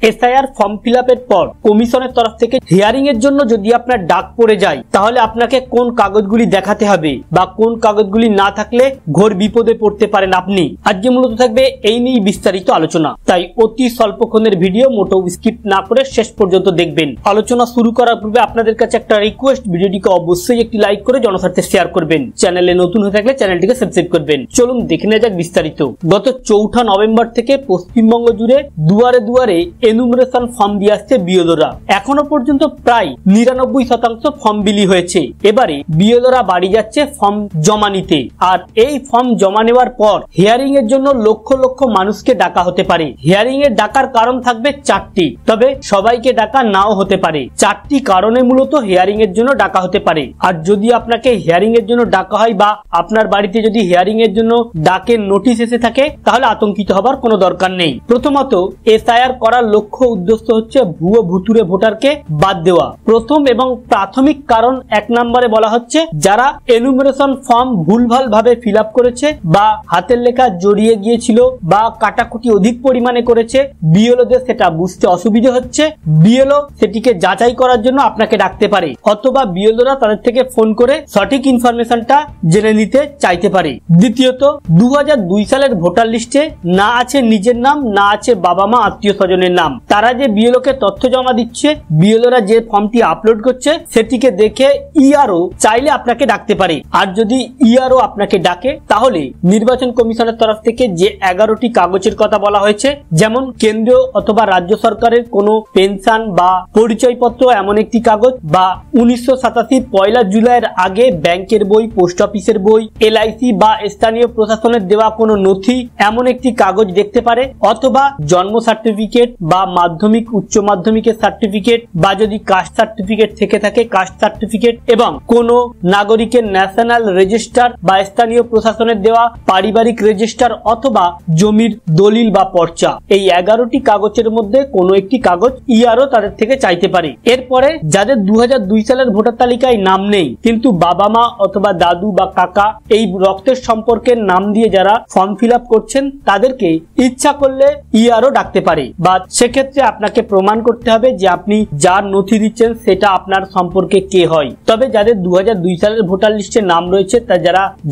SIR form ফিলআপের পর কমিশনের তরফ থেকে হিয়ারিং এর জন্য যদি আপনার ডাক পড়ে যায় তাহলে আপনাকে কোন কাগজগুলি দেখাতে হবে বা কোন কাগজগুলি না থাকলে ঘোর বিপদে পড়তে পারেন আপনি। আজকে মূলত থাকবে এই নিয়ে বিস্তারিত আলোচনা, তাই অতি স্বল্পক্ষণের ভিডিও মোটেও স্কিপ না করে শেষ পর্যন্ত দেখবেন। আলোচনা শুরু করার পূর্বে আপনাদের কাছে একটা রিকোয়েস্ট, ভিডিওটিকে অবশ্যই একটি লাইক করে জনস্বার্থে শেয়ার করবেন। চ্যানেলে নতুন হয়ে থাকলে চ্যানেলটিকে সাবস্ক্রাইব করবেন। চলুন দেখে নেওয়া যাক বিস্তারিত। গত 4 নভেম্বর থেকে পশ্চিমবঙ্গ জুড়ে দুয়ারে দুয়ারে এনুমারেশন ফর্ম দিয়ে আসছে বিএলওরা। এখনো পর্যন্ত প্রায় 99% ফর্ম বিলি হয়েছে। এবারে বিএলওরা বাড়ি যাচ্ছে ফর্ম জমা নিতে, আর এই ফর্ম জমা নেওয়ার পর হিয়ারিং এর জন্য লক্ষ লক্ষ মানুষকে ডাকা হতে পারে। হিয়ারিং এর ডাকার কারণ থাকবে 4টি, তবে সবাইকে ডাকা নাও হতে পারে। 4টি কারণে মূলত হিয়ারিং এর জন্য ডাকা হতে পারে। আর যদি আপনাকে হিয়ারিং এর জন্য ডাকা হয় বা আপনার বাড়িতে যদি হিয়ারিং এর জন্য ডাকের নোটিশ এসে থাকে তাহলে আতঙ্কিত হবার কোনো দরকার নেই। প্রথমত, এসআইআর করার লক্ষ্য উদ্দেশ্য হচ্ছে ভুয়ো ভুতুরে ভোটারকে বাদ দেওয়া। প্রথম এবং প্রাথমিক কারণ 1 নম্বরে বলা হচ্ছে যারা এনুমারেশন ফর্ম ভুলভাল ভাবে ফিল আপ করেছে বা হাতের লেখা জড়িয়ে গিয়েছিল বা কাটাকুটি অধিক পরিমাণে করেছে, বিএলওদের সেটা বুঝতে অসুবিধা হচ্ছে, বিএলও সেটিকে যাচাই করার জন্য আপনাকে ডাকতে পারে, অথবা বিএলওরা তাদের থেকে ফোন করে সঠিক ইনফরমেশনটা জেনে নিতে চাইতে পারে। দ্বিতীয়ত, 2002 সালের ভোটার লিস্টে না আছে নিজের নাম, না আছে বাবা মা আত্মীয় স্বজনের নাম। তারা যে বিএলও কে তথ্য জমা দিচ্ছে, বিএলওরা যে ফর্মটি আপলোড করছে সেটিকে দেখে ইআরও চাইলে আপনাকে ডাকতে পারে। আর যদি ইআরও আপনাকে ডাকে তাহলে নির্বাচন কমিশনের তরফ থেকে যে 11টি কাগজের কথা বলা হয়েছে, যেমন কেন্দ্রীয় অথবা রাজ্য সরকারের কোনো পেনশন বা পরিচয়পত্র এমন একটি কাগজ, বা 1987 পয়লা জুলাইয়ের আগে ব্যাংকের বই, পোস্ট অফিসের বই, এলআইসি বা স্থানীয় প্রশাসনের দেওয়া কোনো নথি এমন একটি কাগজ দেখতে পারে, অথবা জন্ম সার্টিফিকেট বা মাধ্যমিক উচ্চ মাধ্যমিকের সার্টিফিকেট, বা যদি কাস্ট সার্টিফিকেট থেকে থাকে কাস্ট সার্টিফিকেট, এবং কোন নাগরিকের ন্যাশনাল রেজিস্টার বা স্থানীয় প্রশাসনের দেওয়া পারিবারিক রেজিস্টার অথবা জমির দলিল বা পর্চা। এই 11টি কাগজের মধ্যে কোনো একটি কাগজ ইআরও তাদের থেকে চাইতে পারে। এরপরে যাদের 2002 সালের ভোটার তালিকায় নাম নেই কিন্তু বাবা মা অথবা দাদু বা কাকা এই রক্তের সম্পর্কের নাম দিয়ে যারা ফর্ম ফিল আপ করছেন তাদেরকে ইচ্ছা করলে ইআরও ডাকতে পারে, বা সেক্ষেত্রে আপনাকে প্রমাণ করতে হবে যে আপনি যার নথি দিচ্ছেন সেটা আপনার সম্পর্কে কে হয়। তবে যাদের 2002 সালের ভোটার লিস্টে নাম রয়েছে, তা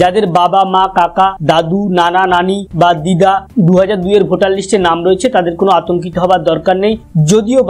যাদের বাবা মা কাকা দাদু নানা নানি বা দিদা 2002 এর ভোটার লিস্টে নাম রয়েছে তাদের কোনো আতঙ্কিত হবার দরকার নেই, যদিও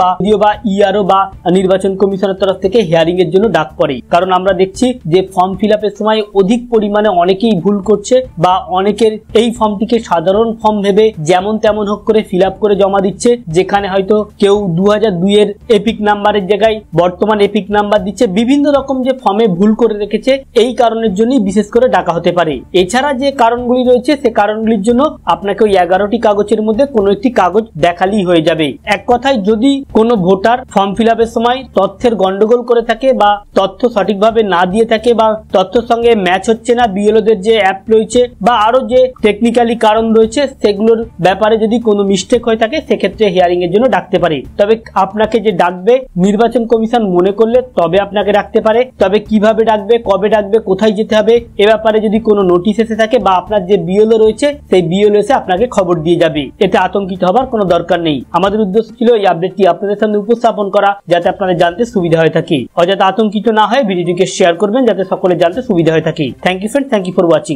বা ইআরও বা নির্বাচন কমিশনের তরফ থেকে হিয়ারিং এর জন্য ডাক পড়ে। কারণ আমরা দেখছি যে ফর্ম ফিল আপের সময় অধিক পরিমাণে অনেকেই ভুল করছে, বা অনেকের এই ফর্মটিকে সাধারণ ফর্ম ভেবে যেমন তেমন হোক করে ফিল আপ করে জমা দিচ্ছে, যেখানে হয়তো কেউ 2002 এর এপিক নাম্বারের জায়গায় বর্তমান এপিক নাম্বার দিচ্ছে। বিভিন্ন রকম যে ফর্মে ভুল করে রেখেছে, এই কারণের জন্যই বিশেষ করে ডাকা হতে পারে। এছাড়া যে কারণগুলি রয়েছে সে কারণগুলির জন্য আপনাকে ওই 11টি কাগজের মধ্যে কোনো একটি কাগজ দেখালেই হয়ে যাবে। এক কথায়, যদি কোনো ভোটার ফর্ম ফিল আপের সময় তথ্যের গন্ডগোল করে থাকে বা তথ্য সঠিকভাবে না দিয়ে থাকে বা তথ্যের সঙ্গে ম্যাচ হচ্ছে না বিএলওদের যে অ্যাপ রয়েছে বা আরো যে টেকনিক্যালি কারণ রয়েছে, সেগুলোর ব্যাপারে যদি কোনো মিস্টেক হয়ে থাকে সেক্ষেত্রে হিয়ারিং এর জন্য ডাকতে পারে। তবে আপনাকে যে ডাকবে নির্বাচন কমিশন মনে করলে তবে আপনাকে ডাকতে পারে। তবে কিভাবে ডাকবে, কবে ডাকবে, কোথায় যেতে হবে এ ব্যাপারে যদি কোনো নোটিশ এসে থাকে বা আপনার যে বিএলও রয়েছে সেই বিএলও এসে আপনাকে খবর দিয়ে যাবে। এতে আতঙ্কিত হবার কোনো দরকার নেই। আমাদের উদ্দেশ্য ছিল এই আপডেটটি আপনাদের সামনে উপস্থাপন করা, যাতে আপনাদের জানতে সুবিধা হয়ে থাকে। অযথা আতঙ্কিত না হয় ভিডিওটিকে শেয়ার করবেন যাতে সকলে জানতে সুবিধা হয়ে থাকে। Thank you friend, thank you for watching.